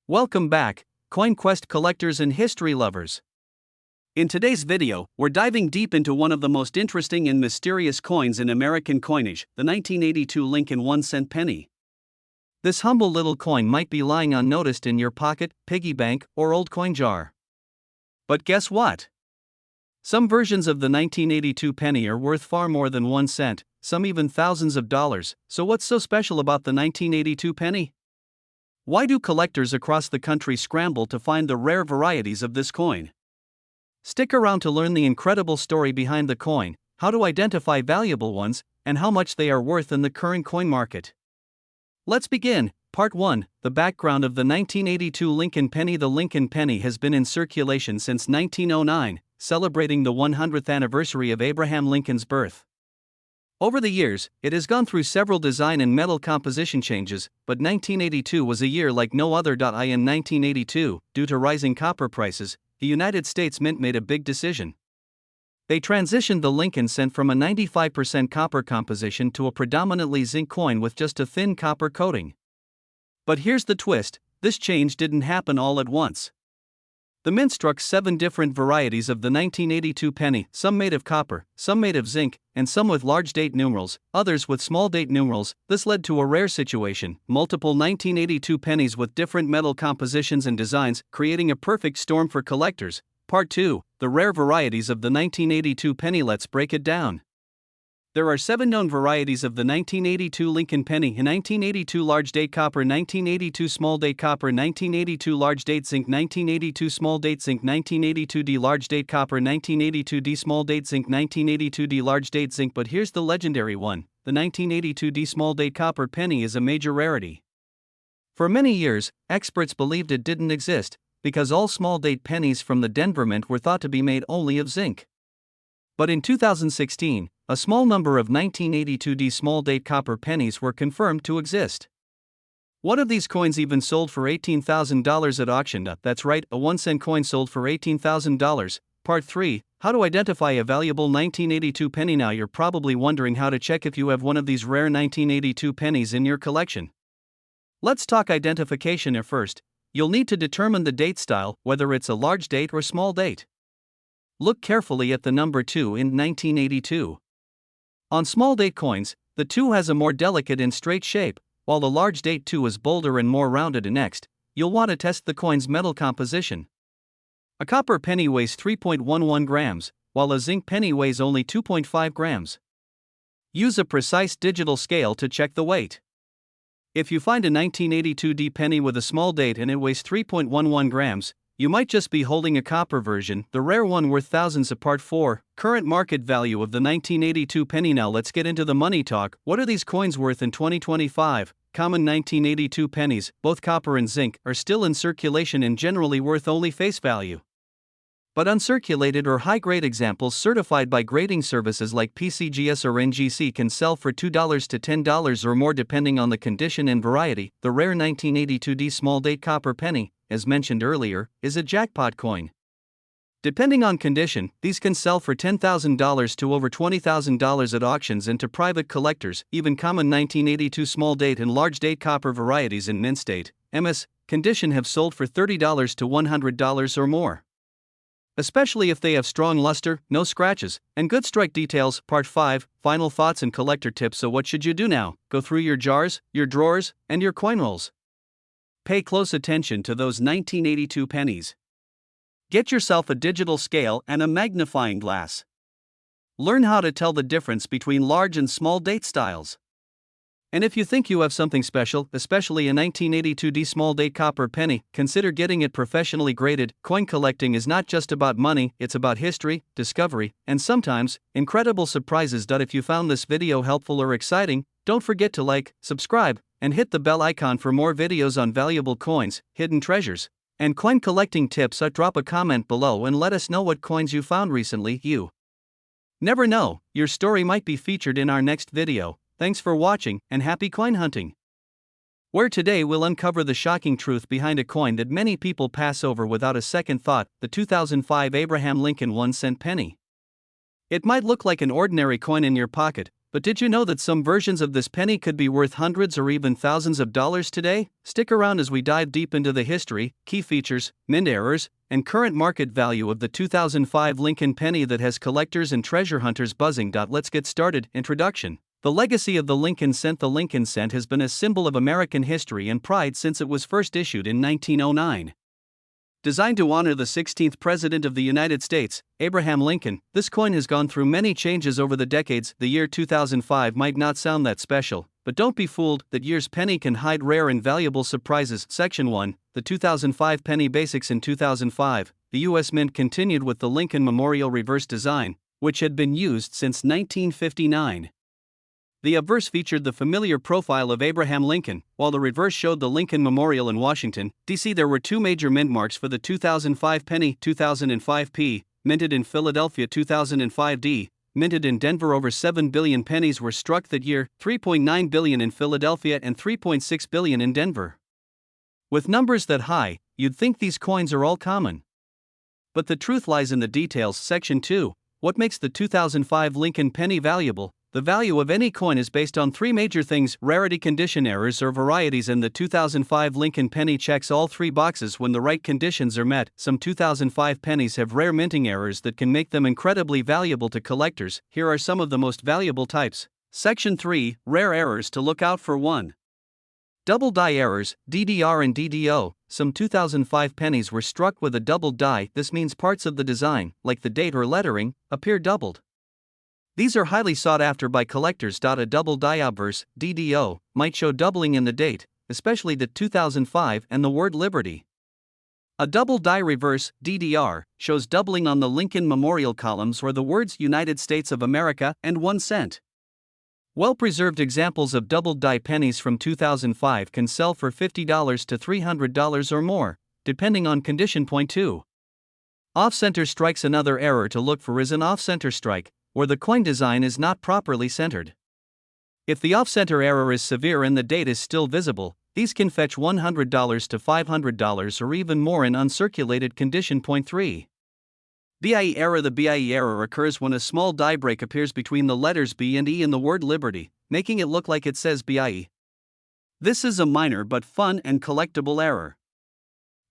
Welcome back, CoinQuest collectors and history lovers. In today's video, we're diving deep into one of the most interesting and mysterious coins in American coinage, the 1982 Lincoln 1-cent penny. This humble little coin might be lying unnoticed in your pocket, piggy bank, or old coin jar. But guess what? Some versions of the 1982 penny are worth far more than 1 cent, some even thousands of dollars. So what's so special about the 1982 penny? Why do collectors across the country scramble to find the rare varieties of this coin? Stick around to learn the incredible story behind the coin, how to identify valuable ones, and how much they are worth in the current coin market. Let's begin. Part 1. The background of the 1982 Lincoln penny. The Lincoln penny has been in circulation since 1909, celebrating the 100th anniversary of Abraham Lincoln's birth. Over the years, it has gone through several design and metal composition changes, but 1982 was a year like no other. In 1982, due to rising copper prices, the United States Mint made a big decision. They transitioned the Lincoln cent from a 95% copper composition to a predominantly zinc coin with just a thin copper coating. But here's the twist: this change didn't happen all at once. The Mint struck 7 different varieties of the 1982 penny, some made of copper, some made of zinc, and some with large date numerals, others with small date numerals. This led to a rare situation: multiple 1982 pennies with different metal compositions and designs, creating a perfect storm for collectors. Part 2. The rare varieties of the 1982 penny. Let's break it down. There are 7 known varieties of the 1982 Lincoln penny: 1982 large date copper, 1982 small date copper, 1982 large date zinc, 1982 small date zinc, 1982 D large date copper, 1982 D small date zinc, 1982 D large date zinc. But here's the legendary one: the 1982 D small date copper penny is a major rarity. For many years, experts believed it didn't exist, because all small date pennies from the Denver Mint were thought to be made only of zinc. But in 2016, a small number of 1982 D small date copper pennies were confirmed to exist. One of these coins even sold for $18,000 at auction. That's right, a 1-cent coin sold for $18,000. Part 3. How to identify a valuable 1982 penny. Now you're probably wondering how to check if you have one of these rare 1982 pennies in your collection. Let's talk identification at first. You'll need to determine the date style, whether it's a large date or small date. Look carefully at the number 2 in 1982. On small date coins, the 2 has a more delicate and straight shape, while the large date 2 is bolder and more rounded. And next, you'll want to test the coin's metal composition. A copper penny weighs 3.11 grams, while a zinc penny weighs only 2.5 grams. Use a precise digital scale to check the weight. If you find a 1982 D penny with a small date and it weighs 3.11 grams, you might just be holding a copper version, the rare one worth thousands. Part 4. Current market value of the 1982 penny. Now let's get into the money talk. What are these coins worth in 2025? Common 1982 pennies, both copper and zinc, are still in circulation and generally worth only face value. But uncirculated or high-grade examples certified by grading services like PCGS or NGC can sell for $2 to $10 or more depending on the condition and variety. The rare 1982 D small date copper penny, as mentioned earlier, is a jackpot coin. Depending on condition, these can sell for $10,000 to over $20,000 at auctions and to private collectors. Even common 1982 small date and large date copper varieties in mint state, MS, condition have sold for $30 to $100 or more. Especially if they have strong luster, no scratches, and good strike details. Part 5. Final thoughts and collector tips. So what should you do now? Go through your jars, your drawers, and your coin rolls. Pay close attention to those 1982 pennies. Get yourself a digital scale and a magnifying glass. Learn how to tell the difference between large and small date styles. And if you think you have something special, especially a 1982 D small date copper penny, consider getting it professionally graded. Coin collecting is not just about money, it's about history, discovery, and sometimes, incredible surprises. If you found this video helpful or exciting, don't forget to like, subscribe, and hit the bell icon for more videos on valuable coins, hidden treasures, and coin collecting tips. Drop a comment below and let us know what coins you found recently. You never know, your story might be featured in our next video. Thanks for watching, and happy coin hunting! Where today we'll uncover the shocking truth behind a coin that many people pass over without a second thought: the 2005 Abraham Lincoln 1-cent penny. It might look like an ordinary coin in your pocket, But did you know that some versions of this penny could be worth hundreds or even thousands of dollars today? Stick around as we dive deep into the history, key features, mint errors, and current market value of the 2005 Lincoln penny that has collectors and treasure hunters buzzing. Let's get started. Introduction. The legacy of the Lincoln cent. The Lincoln cent has been a symbol of American history and pride since it was first issued in 1909. Designed to honor the 16th President of the United States, Abraham Lincoln, this coin has gone through many changes over the decades. The year 2005 might not sound that special, but don't be fooled, that year's penny can hide rare and valuable surprises. Section 1, the 2005 Penny Basics. In 2005, the U.S. Mint continued with the Lincoln Memorial reverse design, which had been used since 1959. The obverse featured the familiar profile of Abraham Lincoln, while the reverse showed the Lincoln Memorial in Washington, D.C. There were two major mint marks for the 2005 penny, 2005 P, minted in Philadelphia. 2005 D, minted in Denver. Over 7 billion pennies were struck that year, 3.9 billion in Philadelphia and 3.6 billion in Denver. With numbers that high, you'd think these coins are all common. But the truth lies in the details. Section 2, what makes the 2005 Lincoln penny valuable? The value of any coin is based on three major things: rarity, condition, errors, or varieties, and the 2005 Lincoln penny checks all three boxes when the right conditions are met. Some 2005 pennies have rare minting errors that can make them incredibly valuable to collectors. Here are some of the most valuable types. Section 3, rare errors to look out for. 1. Double die errors, DDR and DDO. Some 2005 pennies were struck with a doubled die. This means parts of the design, like the date or lettering, appear doubled. These are highly sought after by collectors. A double die obverse, DDO, might show doubling in the date, especially the 2005 and the word Liberty. A double die reverse, DDR, shows doubling on the Lincoln Memorial columns or the words United States of America and 1 cent. Well-preserved examples of double die pennies from 2005 can sell for $50 to $300 or more, depending on condition. Point 2. Off-center strikes. Another error to look for is an off-center strike, where the coin design is not properly centered. If the off-center error is severe and the date is still visible, these can fetch $100 to $500 or even more in uncirculated condition. Point 3. BIE error. The BIE error occurs when a small die break appears between the letters B and E in the word Liberty, making it look like it says BIE. This is a minor but fun and collectible error.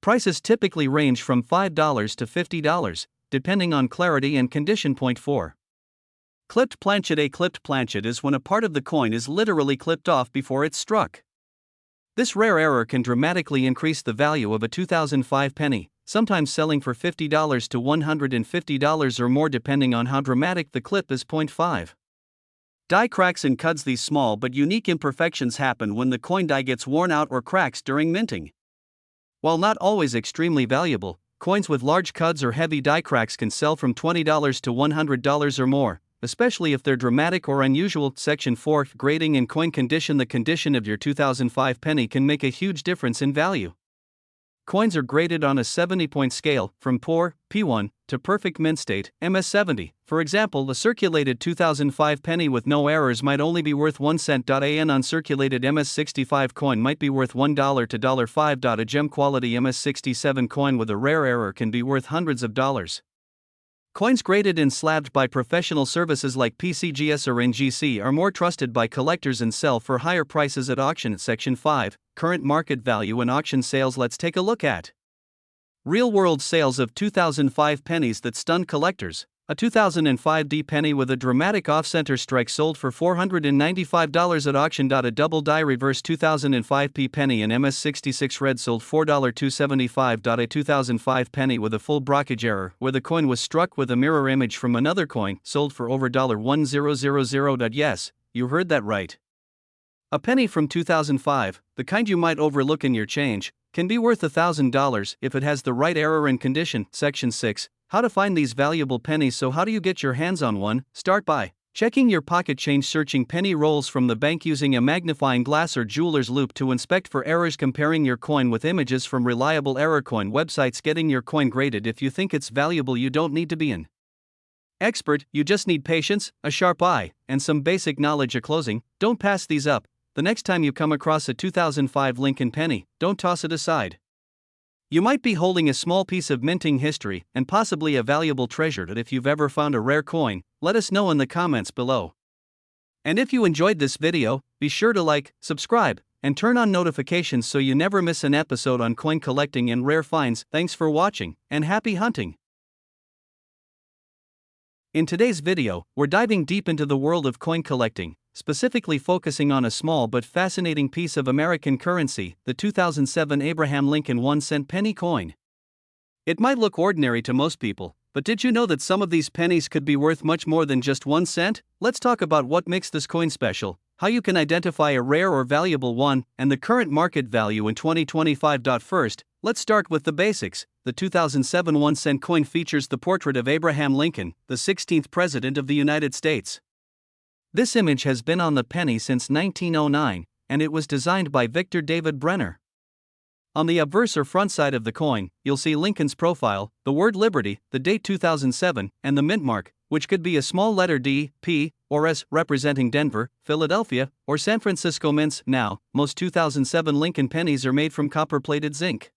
Prices typically range from $5 to $50, depending on clarity and condition. Point 4. Clipped planchet. A clipped planchet is when a part of the coin is literally clipped off before it's struck. This rare error can dramatically increase the value of a 2005 penny, sometimes selling for $50 to $150 or more depending on how dramatic the clip is. Point 5. Die cracks and cuts. These small but unique imperfections happen when the coin die gets worn out or cracks during minting. While not always extremely valuable, coins with large cuts or heavy die cracks can sell from $20 to $100 or more, especially if they're dramatic or unusual. Section 4, grading and coin condition. The condition of your 2005 penny can make a huge difference in value. Coins are graded on a 70-point scale, from poor, P1, to perfect mint state, MS70. For example, a circulated 2005 penny with no errors might only be worth 1 cent. An uncirculated MS65 coin might be worth $1 to $5. A gem quality MS67 coin with a rare error can be worth hundreds of dollars. Coins graded and slabbed by professional services like PCGS or NGC are more trusted by collectors and sell for higher prices at auction. Section 5, current market value and auction sales. Let's take a look at real-world sales of 2005 pennies that stunned collectors. A 2005 D penny with a dramatic off-center strike sold for $495 at auction. A double die reverse 2005 P penny and MS66 red sold $4,275. A 2005 penny with a full brockage error, where the coin was struck with a mirror image from another coin, sold for over $1,000. Yes, you heard that right. A penny from 2005, the kind you might overlook in your change, can be worth $1,000 if it has the right error and condition. Section 6. How to find these valuable pennies. So how do you get your hands on one? Start by checking your pocket change, searching penny rolls from the bank using a magnifying glass or jeweler's loupe to inspect for errors, comparing your coin with images from reliable error coin websites, getting your coin graded. If you think it's valuable, you don't need to be an expert, you just need patience, a sharp eye, and some basic knowledge. A closing, don't pass these up. The next time you come across a 2005 Lincoln penny, don't toss it aside. You might be holding a small piece of minting history and possibly a valuable treasure. That if you've ever found a rare coin, let us know in the comments below. And if you enjoyed this video, be sure to like, subscribe, and turn on notifications so you never miss an episode on coin collecting and rare finds. Thanks for watching, and happy hunting! In today's video, we're diving deep into the world of coin collecting, specifically focusing on a small but fascinating piece of American currency, the 2007 Abraham Lincoln 1-cent penny coin. It might look ordinary to most people, but did you know that some of these pennies could be worth much more than just 1 cent? Let's talk about what makes this coin special, how you can identify a rare or valuable one, and the current market value in 2025. First, let's start with the basics. The 2007 1-cent coin features the portrait of Abraham Lincoln, the 16th President of the United States. This image has been on the penny since 1909, and it was designed by Victor David Brenner. On the obverse or front side of the coin, you'll see Lincoln's profile, the word Liberty, the date 2007, and the mint mark, which could be a small letter D, P, or S representing Denver, Philadelphia, or San Francisco mints. Now, most 2007 Lincoln pennies are made from copper-plated zinc.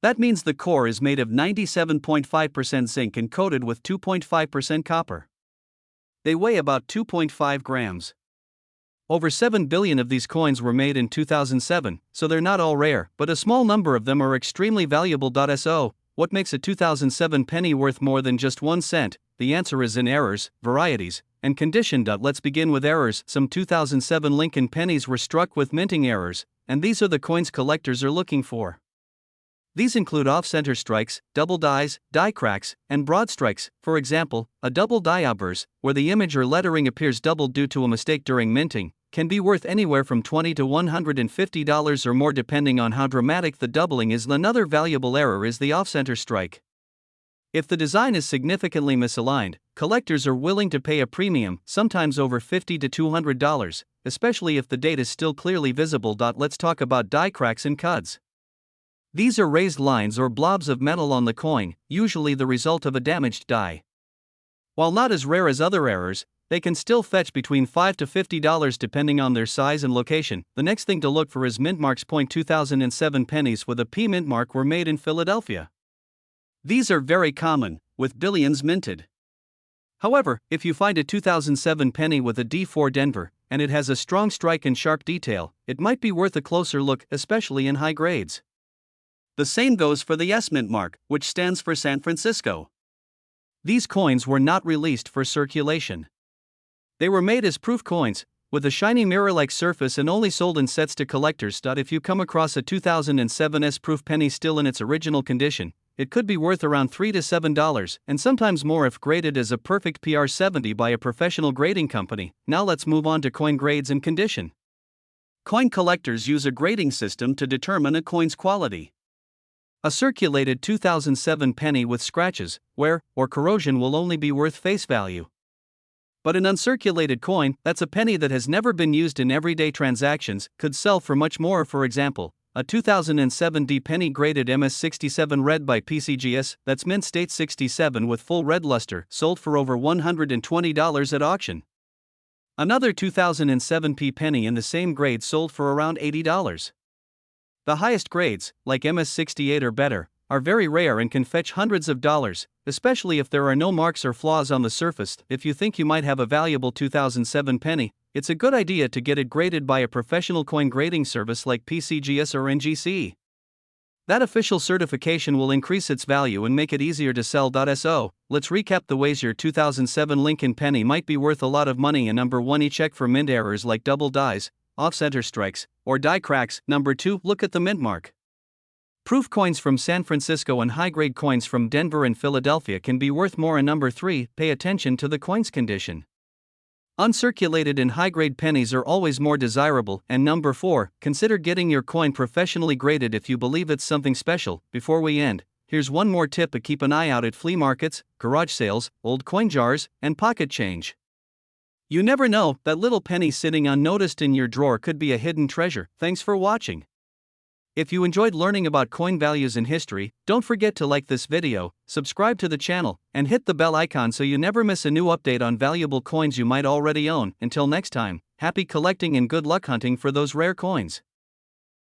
That means the core is made of 97.5% zinc and coated with 2.5% copper. They weigh about 2.5 grams. Over 7 billion of these coins were made in 2007, so they're not all rare, but a small number of them are extremely valuable. So, what makes a 2007 penny worth more than just 1 cent? The answer is in errors, varieties, and condition. Let's begin with errors. Some 2007 Lincoln pennies were struck with minting errors, and these are the coins collectors are looking for. These include off-center strikes, double dies, die cracks, and broad strikes. For example, a double die obverse, where the image or lettering appears doubled due to a mistake during minting, can be worth anywhere from $20 to $150 or more depending on how dramatic the doubling is. Another valuable error is the off-center strike. If the design is significantly misaligned, collectors are willing to pay a premium, sometimes over $50 to $200, especially if the date is still clearly visible. Let's talk about die cracks and cuds. These are raised lines or blobs of metal on the coin, usually the result of a damaged die. While not as rare as other errors, they can still fetch between $5 to $50 depending on their size and location. The next thing to look for is mint marks. 2007 pennies with a P mint mark were made in Philadelphia. These are very common, with billions minted. However, if you find a 2007 penny with a D for Denver, and it has a strong strike and sharp detail, it might be worth a closer look, especially in high grades. The same goes for the S mint mark, which stands for San Francisco. These coins were not released for circulation. They were made as proof coins, with a shiny mirror-like surface and only sold in sets to collectors. If you come across a 2007 S proof penny still in its original condition, it could be worth around $3 to $7, and sometimes more if graded as a perfect PR70 by a professional grading company. Now let's move on to coin grades and condition. Coin collectors use a grading system to determine a coin's quality. A circulated 2007 penny with scratches, wear, or corrosion will only be worth face value. But an uncirculated coin, that's a penny that has never been used in everyday transactions, could sell for much more. For example, a 2007 D penny graded MS67 red by PCGS, that's mint state 67 with full red luster, sold for over $120 at auction. Another 2007 P penny in the same grade sold for around $80. The highest grades, like MS68 or better, are very rare and can fetch hundreds of dollars, especially if there are no marks or flaws on the surface. If you think you might have a valuable 2007 penny, it's a good idea to get it graded by a professional coin grading service like PCGS or NGC. That official certification will increase its value and make it easier to sell. So, let's recap the ways your 2007 Lincoln penny might be worth a lot of money. And number 1, check for mint errors like double dies, off-center strikes, or die cracks. Number 2, look at the mint mark. Proof coins from San Francisco and high-grade coins from Denver and Philadelphia can be worth more. And number 3, pay attention to the coin's condition. Uncirculated and high-grade pennies are always more desirable. And number 4, consider getting your coin professionally graded if you believe it's something special. Before we end, here's one more tip: keep an eye out at flea markets, garage sales, old coin jars, and pocket change. You never know, that little penny sitting unnoticed in your drawer could be a hidden treasure. Thanks for watching. If you enjoyed learning about coin values in history, don't forget to like this video, subscribe to the channel, and hit the bell icon so you never miss a new update on valuable coins you might already own. Until next time, happy collecting and good luck hunting for those rare coins.